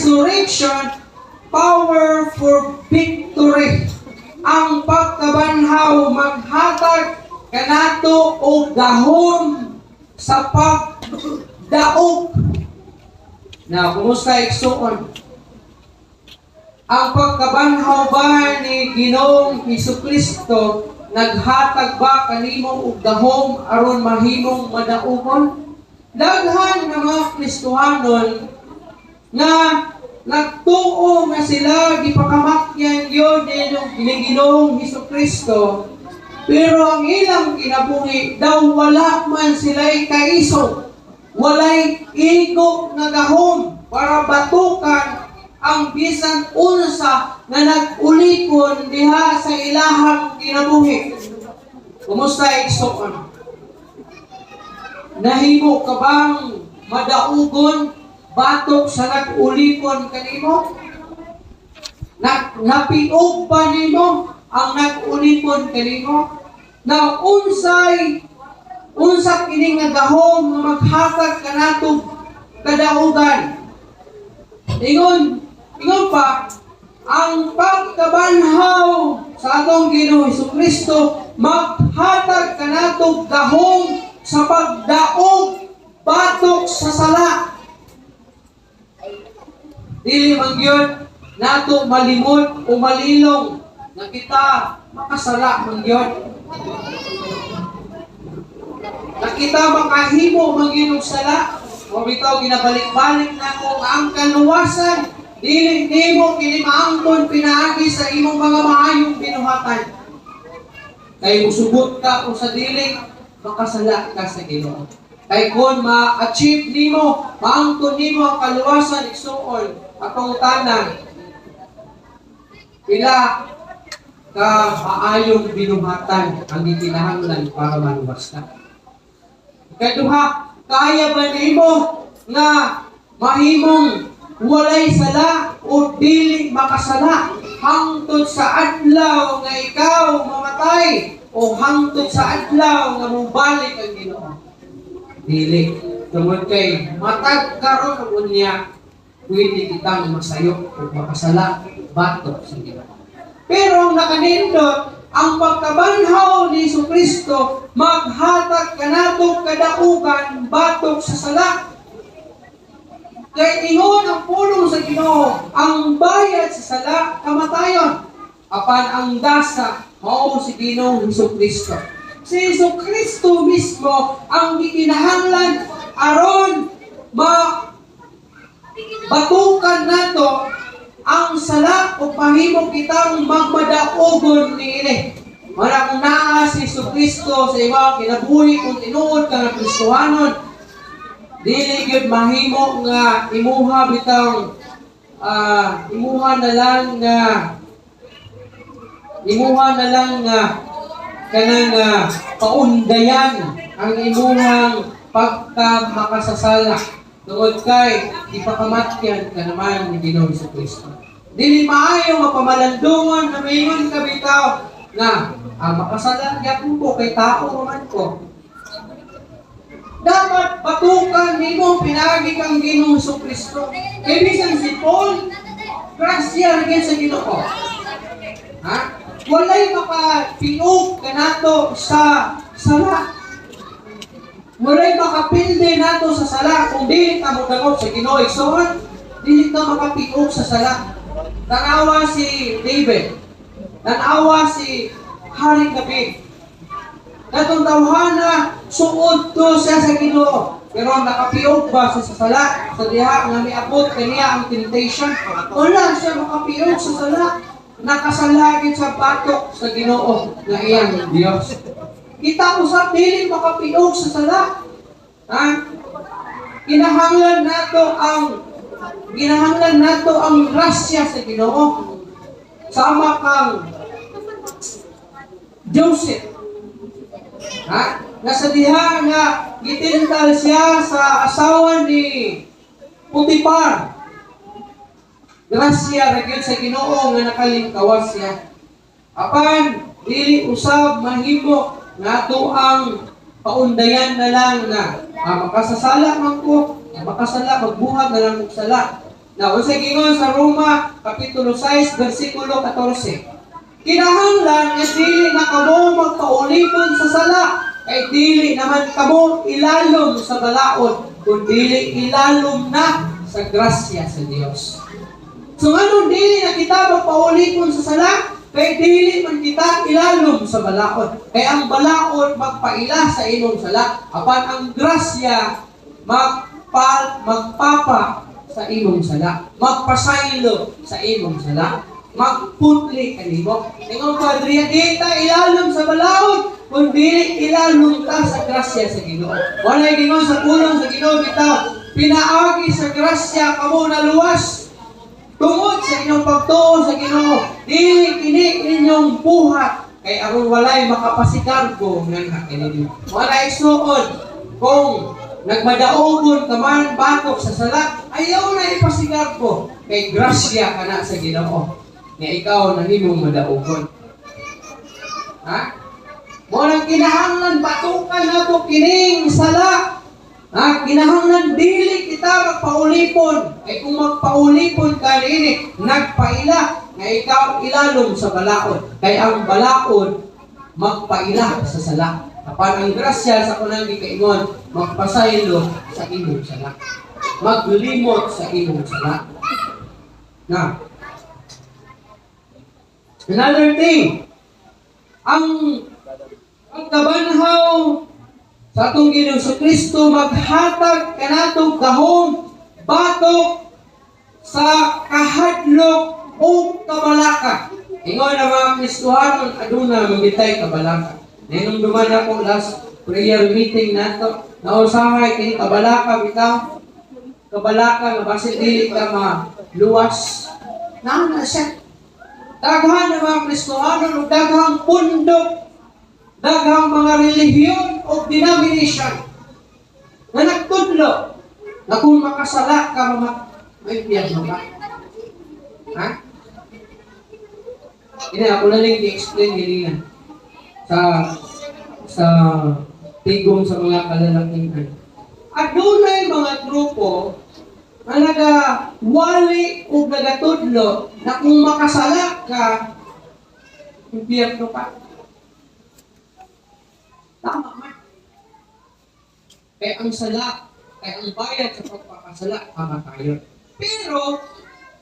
resurrection, power for victory. Ang pagkabanhaw maghatag kanato og gahom sa pagdaog. Na kumusta igsuon? Ang pagkabanhaw ba ni Ginoong Hesukristo naghatag ba kanimo og gahom aron mahimong madaugon? Daghan nga mga Kristohanon nga nagtuo nga sila gipakamatyan yun ni Ginoong Hesukristo, pero ang ilang kinabuhi daw wala man sila'y kaiso, walay igo nga gahom para batukan ang bisan unsa nga nag-ulikon diha sa ilahang kinabuhi. Kumusta igsoon? Nahimo ka bang madaugon batok sa nag-ulikon kanimo? Napiog ba nimo ang nag-ulikon kanimo? Na unsa kini nga gahom nga maghatag kanato kadaugan. Ingon pa, ang pagkabanhaw sa atong Ginoo Hesukristo maghatag kanato gahom sa pagdaog batok sa sala. Dili man gyud nato malimot o malilong na kita makasala man gyud. Na kita makahimo man gyud og sala, o bitaw ginabalik-balik nako ang kaluwasan dili nimo kini maangkon pinaagi sa imong mga maayong binuhatan. Kay musubot ka o sa dili makasala ka sa Ginoo. Kay kung ma-achieve nimo, maangkon nimo ang kaluwasan igsuon, atong tanan, pila ka maayong binuhatan ang gikinahanglan para maluwas ka. Kaduha, kaya ba nimo nga mahimong walay sala o dili makasala hangtod sa adlaw nga ikaw mamatay o hangtod sa adlaw nga mubalik ang Ginoo? Dili. Tungod kay matag karon unya pwede kitang masayop o makasala batok sa Ginoo. Pero ang nakanindot, ang pagkabanhaw ni Hesukristo maghatag kanato kadaugan batok sa sala. Kay ingon ang pulong sa Ginoo, ang bayad sa sala kamatayon. Apan ang dasa mao si Ginoong Hesukristo. Si Hesukristo mismo ang gikinahanglan aron batukan nato ang sala o pahimo kitang magmadaogon niini. Wala kung naa si Hesukristo sa iba kinabuhi kung tinuod ka ng Kristohanon, dili gyud mahimo nga imuha bitaw imuha na lang nga kanang paundayan ang imuhang pagkamakasasala tungod kay ipakamatyan ka naman ni Ginoong Hesukristo. Dili maayo nga pamalandungon na mayon ka bitaw na makasala gyapon ko kay tao man ko. Dapat batukan nimo pinagi kang Ginoong Hesukristo. Kay bisan si Paul, grasya gyud sa Ginoo. Ha? Walay makapiog kanato sa sala. Walay makapilde nato sa sala kung dili ka modangot sa Ginoo. Igsoon, dili ka makapiog sa sala. Tanawa si David. Tanawa si Haring David. Katong tawhana suod to siya sa Ginoo. Pero nakapiog ba sa sala? Sa diha nga miabot kaniya ang temptation. Wala siya makapiog sa sala. Nakasalagit sa batok sa Ginoo na iyang Dios. Kita usab dili makapiog sa sala. Ha? Ginahanglan nato ang grasya sa Ginoo. Sama kang Joseph. Ha? Nasa diha nga gitintal siya sa asawa ni Potiphar. Grasya ra gyud sa Ginoo nga nakalingkawas siya. Apan dili usab mahimo nato ang paundayan na lang na makasasala man ko, makasala magbuhat na lang og sala. Na unsay gingon sa Roma kapitulo 6 bersikulo 14. Kinahanglan nga dili na kamo magpaulipon sa sala, kay dili naman kamo ilalom sa balaod, kundi ilalom na sa grasya sa Dios. So ano dili na kita magpaulipon sa sala, kay dili man kita ilalom sa balaod. Kay ang balaod magpaila sa imong sala, apan ang grasya magpapa sa imong sala, magpasaylo sa imong sala, magputli kanimo. Ingon Padre, di ta ilalom sa balaod, kundi ilalom ta sa grasya sa Ginoo. Walay gingon sa pulong sa Ginoo bitaw, pinaagi sa grasya kamo na luwas. Tungod sa inyong pagtuo sa Ginoo, dili kini inyong buhat, kay aron walay makapasikargo nga kini. Walay suod kung nagmadaogon ka man batok sa sala, ayaw na ipasigarbo, kay grasya ka na sa Ginoo nga ikaw nahimong madaogon. Ha? Mo nang kinahanglan batukan nato kining sala. Ha? Kinahanglan dili kita magpaulipon. Kay kung magpaulipon ka nini, nagpaila nga ikaw ilalom sa balaod. Kay ang balaod magpaila sa sala. Apan ang grasya sa kunang gikaingon, magpasaylo sa imong sala. Maglimot sa imong sala. Na. Another thing, ang pagkabanhaw sa atong Ginoong Kristo maghatag kanatong gahom batok sa kahadlok o kabalaka. Ingon na mga Kristohanon aduna mangitay kabalaka. Nenong duman ako last prayer meeting nato, nausahay kini kabalaka bitaw. Kabalaka nga basin dili ka maluwas. Na siya. Daghang ng mga Kristohanon o daghang pundok, daghang mga relihiyon o denomination na nagtudlo na kung makasala ka, may piyano ka. Ha? Hindi, ako na lang i-explain ganyan sa tigong sa mga kalalakihan. At doon na yung mga grupo na nagawali o nagatudlo na kung makasala ka, impyerno ka. Tama man. Kaya ang sala, kaya ang bayad sa pagpapasala, kamatayon. Pero,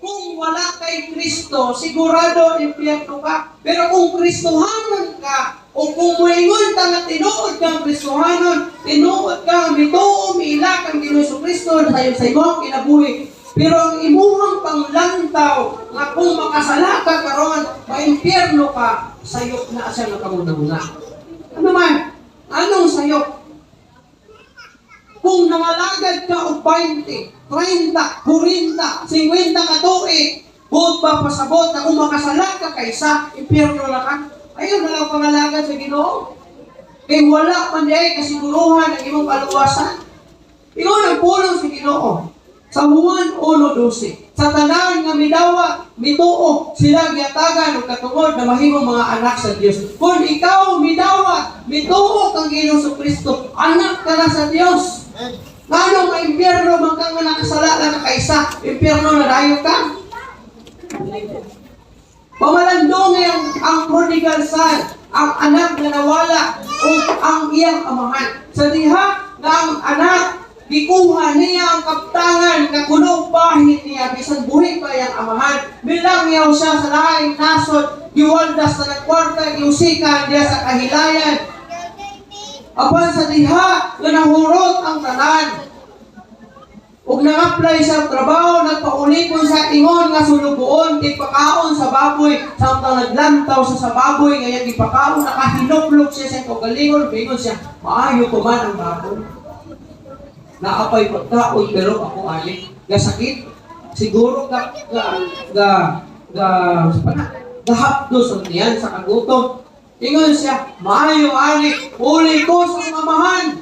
kung wala kay Kristo, sigurado impyerno ka. Pero kung Kristohanon ka, o kung moingon ka nga tinuod kang Kristohanon, tinuod ka, mituo, miila kang Ginoong Kristo, sa imong kinabuhi. Pero ang imuhang panglantaw, nga kung makasala ka karon, maimpyerno ka, sayop na siya nakamuna-muna. Ano man? Anong sayop? Kung nangalagad ka o 20, 30, 40, 50 ka tuig, buot pa pasabot na kung makasala ka kaysa, impyerno na ka. Ayun na lang pangalagad sa Ginoo. Kaya wala man diay kasiguruhan ng imong kaluwasan. Ingon ang pulong sa Ginoo. Sa Juan 1:12. Sa tanan nga midawa, mituo, sila giatagan og katungod na mahimong mga anak sa Dios. Kung ikaw midawa, mituo kang Ginoong Kristo, anak ka na sa Dios. Ngano ka impyerno man kang nakasala lang kaysa, impyerno na dayo ka. Pamalandong ang prodigal son, ang anak na nawala o ang iyang amahan. Sa diha na ang anak, gikuha niya ang kaptangan na kuno bahit niya, bisan buhi pa iyang amahan. Bilang niyaw siya sa laing nasod, giwaldas na nagkwarta, giusikan niya sa kahilayan. Apan sa diha, na nahurot ang tanan. Ug nang-apply sa trabaho, nagpaulipon sa ingon nga sulubuon, ipakaon sa baboy, samtang naglantaw sa baboy, ngayon ipakaon, nakahinuplok siya sa kagalingon, bingon siya, maayo ko man ang baboy. Naapay pagkaon, pero ako alik, gasakit, siguro gahapdos ang niyan sa kagutom. Ingon siya, maayo alik, uli ko sa mamahan.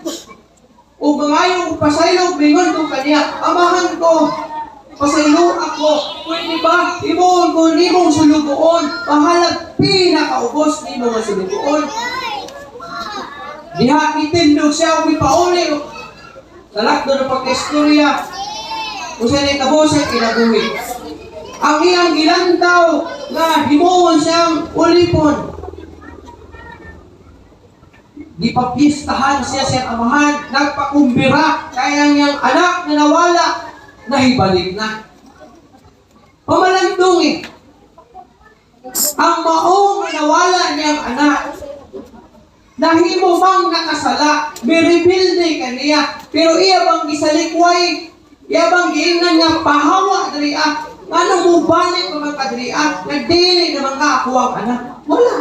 O mga pasaylo, bingon ko kaniya, amahan ko, pasaylo ako, pwede ba, ibuon ko, ni mong sulubuon, pahalag pinakaubos ni mong sulubuon. Diha, itindog siya, umipauli, salak doon ang pagka-istorya, Usa ni tabo sa kinabuhi. Ang iyang gilantaw nga himuon siyang ulipon. Gipapistahan siya siyang amahan, nagpakumbira, kaya niyang anak na nawala, nahibalik na. Pamalandong eh. Ang maong nawala niyang anak, nahimo bang nakasala, biribilde kaniya, pero iya bang gisalikway, iya bang giingnan niya pahawa dariya, ano mo balik mga kadriya, nagdili na mga ako ang anak, wala.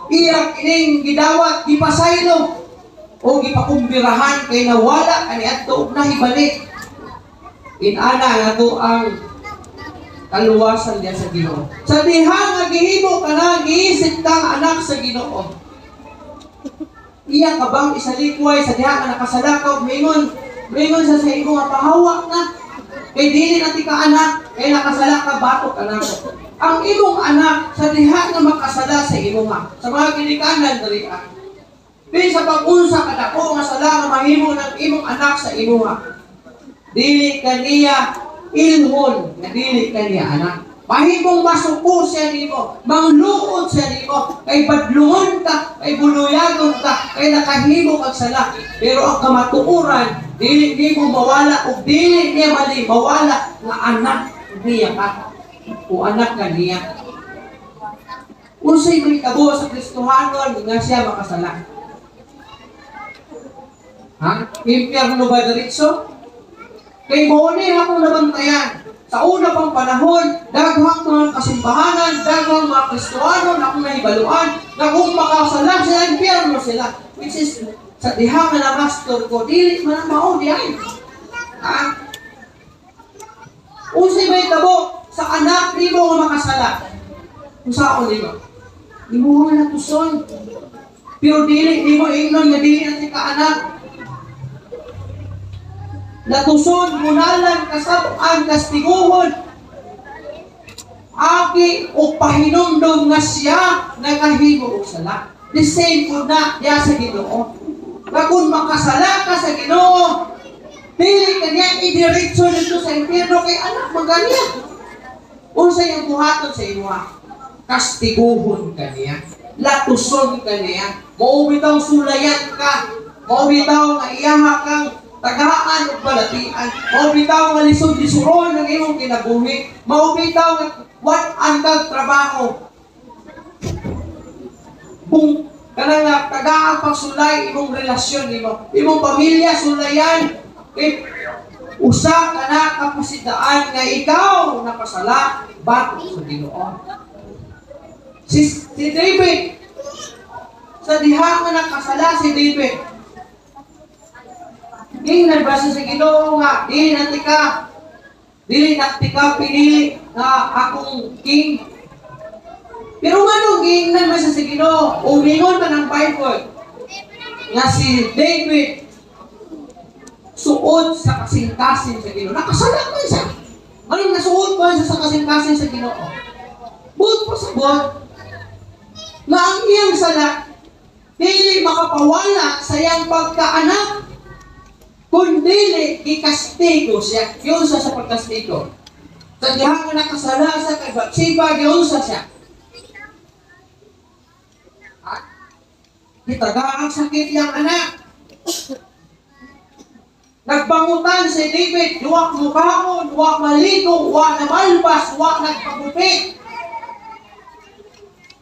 Iya kining gidawat, gipasaylo, o gipakumbirahan, kay nawala, ani ato, nahibalik. Inana nga to ang kaluwasan niya sa Ginoo. Sa diha nga gihimo ka na, giisip kang anak sa Ginoo. Iya ka bang isalikway sa diha nga nakasalakaw, mingon sa imo nga pahawa na. Kay dili na ti ka anak, kay nakasala ka batok anak. Ang imong anak sa diha nga makasala sa imo nga. Sa mga kinikanan dali ka. Di sa pag-unsa ka dako nga sala nga mahimo ng imong anak sa imo nga. Dili kaniya ilhon, nga dili kaniya anak. Mahimong masuko siya nimo, mangluod siya nimo, kay badlungon ka, kay buluyagon ka, kay nakahimo kag sala. Pero ang kamatuoran, dili nimo mawala o dili niya mali mawala nga anak niya ka. O anak ka niya. Unsay may tabo sa Kristohanon nga siya makasala. Ha? Impyerno ba diretso? Kay Mone akong nabantayan. Sa una pang panahon, daghang mga kasimbahanan, daghang mga Kristohanon akong nahibaluan, na kung makasala sila, impyerno sila. Which is, sa diha nga na master ko, dili man ang mao diyan. Ha? Unsay may tabo sa anak ni mo nga makasala. Kung saan di ba? Di mo nga natuson. Pero dili, di mo ingnon nga dili natin ka anak. Natuson, munalan, kasabaan, kastiguhon. Aki o pahinumdom nga siya nakahimo o sala. The same po na diya sa Ginoo. Na kung makasala ka sa Ginoo, dili kanya idiretso dito sa impyerno kay anak maganya. Unsa yung buhaton sa imo? Kastiguhon kaniya, latuson kaniya, maubitaw sulayan ka, maubitaw nga iyaha kang tagaan o balatian, maubitaw nga lisod-lisuron ng imong kinabuhi, maubitaw nga wat-an kang trabaho. Kung kanang nga tagaan pagsulay imong relasyon nimo, imong pamilya sulayan, usa ka na kapasidaan nga ikaw napasala batok sa Ginoo. Si David, sa diha nga nakasala si David, ingnan ba sa Ginoo nga, dili natika pinili nga akong king. Pero nga ingnan ba sa Ginoo, umingon pa ng Bible, nga si David, suod sa kasing-kasing sa Ginoo. Nakasala man siya. Anong nasuod ba siya sa kasing-kasing sa Ginoo? Buot pa sa buot. Na ang iyang sala, dili makapawala sa iyang pagkaanak, kundi ikastigo siya. Yun sa pagkastigo. Sa diha nga nakasala sa kay Bathsheba, yun sa siya. Gitagaan sakit iyang anak. Nagbangutan si David, duwak mukhaon, duwak maligo, duwak na malbas, duwak nagpagupit.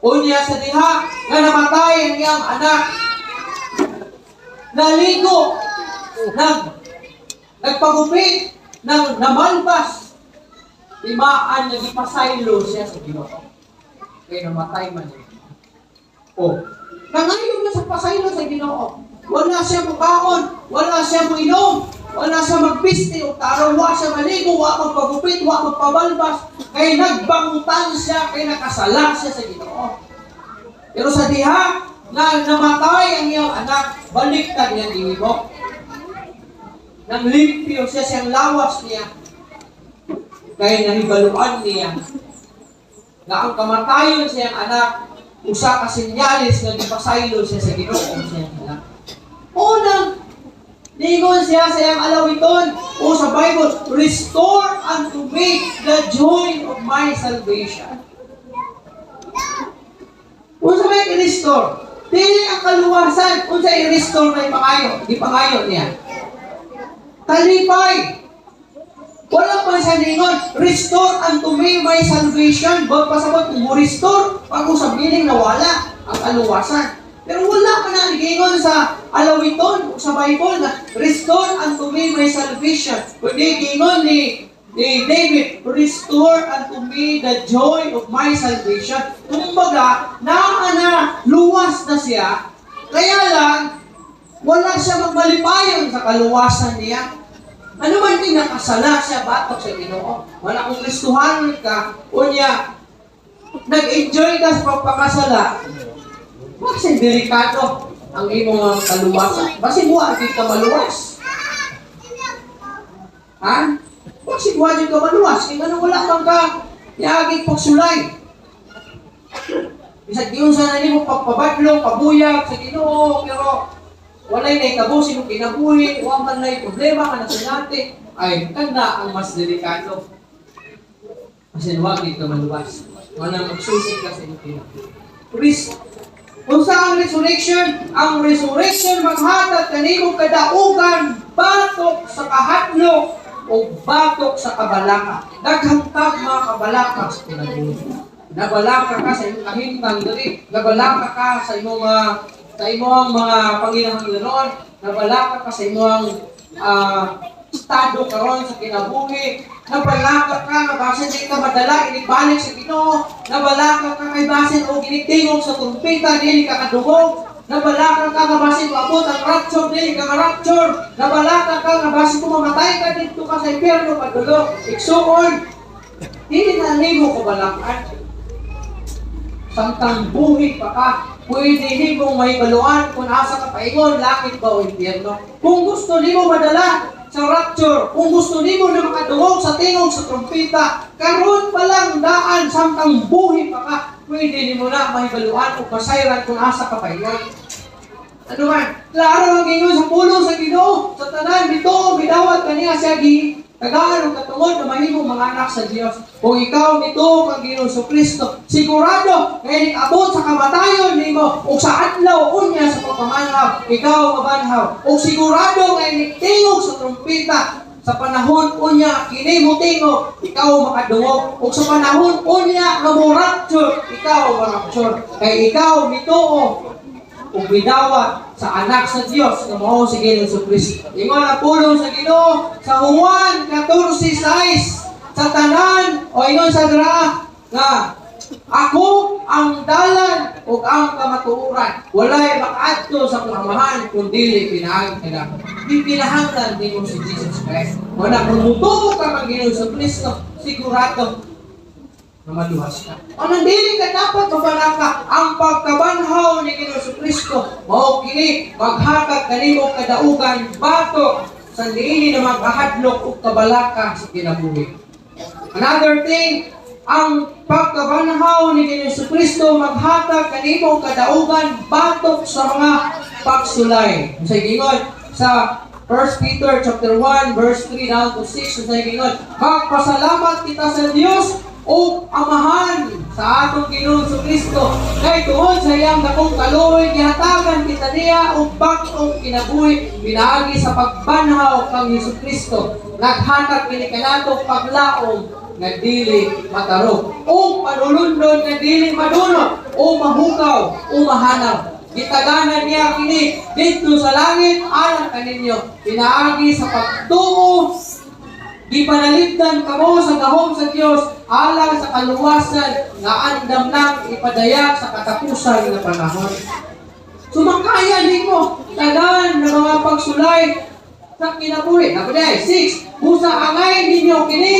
Unya sa diha, nga namatay ang iyang anak. Naligo, nagpagupit, namalbas. Imaan, nagipasaylo siya sa Ginoo. Kaya namatay man niya. O, nangayon na sa pasaylo sa Ginoo. Wala siya mukhaon, wala siya mainom, wala siya magpiste o taraw, wala siya maligo, wala magpagupit, wala magpabalbas, kaya nagbangutan siya, kaya nakasala siya sa Ginoo. Pero sa diha, na namatay ang iyong anak, baliktad niya din mo. Nang limpyo siya, siyang lawas niya, kaya nahibaluan niya, na ang kamatayon siyang anak, usa ka sinyalis na ipasaylo siya sa Ginoo siyang anak. Unang Ningon siya sa iyang alawiton o sa Bible, restore unto me the joy of my salvation. Kung sa may i-restore, dili ang kaluwasan, kung sa i-restore may pangayo, di pangayo niya. Kalipay. Wala pa siya ningon, restore unto me my salvation. Ba't pasabot kung restore, pag sabihin na wala ang kaluwasan. Pero wala pa na nagingon sa alawiton o sa Bible na restore unto me my salvation. Kundi gingon ni David, restore unto me the joy of my salvation. Kumbaga, luwas na siya, kaya lang, wala siya magmalipayon sa kaluwasan niya. Ano man din nakasala siya, batok sa Ginoo. Wala kung Kristuhanon ka, o niya, nag-enjoy ka sa pagpakasala, kasi delikado ang imong kaluwasan. Kasi buwan din ka maluwas. Ha? Kasi buwan din ka maluwas. Kaya ano wala kang ka yagig pagsulay. Bisag diyon sa nani mo pagpabadlong, pabuyag sa Ginoo, pero walay na ikabo sino kinabuhi, huwag man na problema ka na sinati, ay kanda ang mas delikado. Kasi huwag din ka maluwas. Wala magsusig ka sa inyo. Risk. Kung sa ang resurrection maghatag kanimo kadaugan batok sa kahadlok o batok sa kabalaka. Naghantag mga kabalaka sa kinabuhi. Nabalaka ka sa imong kahintang diri, nabalaka ka sa imong mga panginahanglanon, nabalaka ka sa imong estado karon sa kinabuhi, nabalaka ka nga basin di ka madala inibalik sa Ginoo, nabalaka ka kay basin o ginitingog sa trumpeta dili ka kadungog, nabalaka ka nga basin maabot ang rapture dili ka rapture, nabalaka ka nga basin kung mamatay ka dito ka sa impyerno padulong igsuon, dili na nimo kabalakan. Samtang buhi pa ka, pwede nimo may baluan kung asa ka paingon, langit ba o impyerno. Kung gusto nimo madala sa rapture, kung gusto nimo na makadungog sa tingog sa trumpeta, karon pa lang daan samtang buhi pa ka, pwede nimo na mahibaluan o pasayran kung asa ka paingon. Ano man, klaro ang gingon sa pulo sa Ginoo, sa tanan dito, bidawat kaniya siya tagaan o katungod na mahimong mga anak sa Diyos. Kung ikaw nito kang Ginoo sa Kristo, sigurado kaya abot sa kamatayon nimo o sa adlaw unya sa pagpamanhaw, ikaw mabanhaw. O sigurado kaya tingog sa trumpeta sa panahon unya kini mo tingog, ikaw makadungog. O sa panahon unya nga mo rapture, ikaw ma-rapture. Kaya ikaw nito kung bidawat sa anak sa Diyos na mao si Ginoo Kristo. Ingon ang pulong sa Ginoo sa Juan 14:6 sa tanan o ingon sa dira nga ako ang dalan ug ang kamatuoran. Walay makaadto sa pamahan kun dili pinaagi kada. Di pinahanglan nimo si Jesus Christ. Wala kung mutuo ka kang Ginoo Kristo, sigurado na maluwas ka. O nandili ka dapat mabalaka ang pagkabanhaw ni Ginoo Kristo. Mao kini maghatag kanimo kadaugan batok sa diini na maghadlok og kabalaka sa kinabuhi. Another thing, ang pagkabanhaw ni Ginoo Kristo maghatag kanimo kadaugan batok sa mga pagsulay. Sa gingon sa 1 Peter chapter 1 verse 3 down to 6 sa gingon, magpasalamat kita sa Dios o Amahan sa atong Ginoo Kristo kay tuod sa iyang dakong kaluoy gihatagan kita niya og bag-ong kinabuhi pinaagi sa pagbanhaw kang Hesus Kristo. Naghatag kini kanato paglaom nga dili matarong o panulundon nga dili madunot o mahukaw o mahanaw. Gitaganan niya kini dito sa langit alang kaninyo pinaagi sa pagtuo. Ipanalipdan kamo sa gahom sa Dios alang sa kaluwasan nga andam nang ipadayag sa katapusan nga panahon. Sumakaya nimo tanan ng mga pagsulay sa kinabuhi. Nakuday 6. Busa angay ninyo kini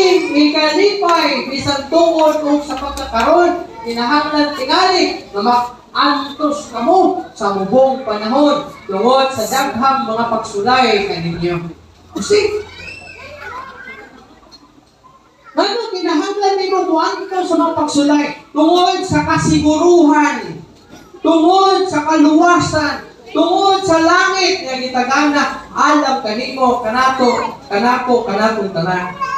ikalipay bisan tungod ug sa pagkakaron kinahanglan tingali nga makantos kamo sa mubong panahon tungod sa daghang mga pagsulay kaninyo. Kasi ano kinahanglan nimo tuan ikaw sa mga pagsulay? Tungod sa kasiguruhan, tungod sa kaluwasan, tungod sa langit nga gitagana alam kanimo kanako kanatong tanan.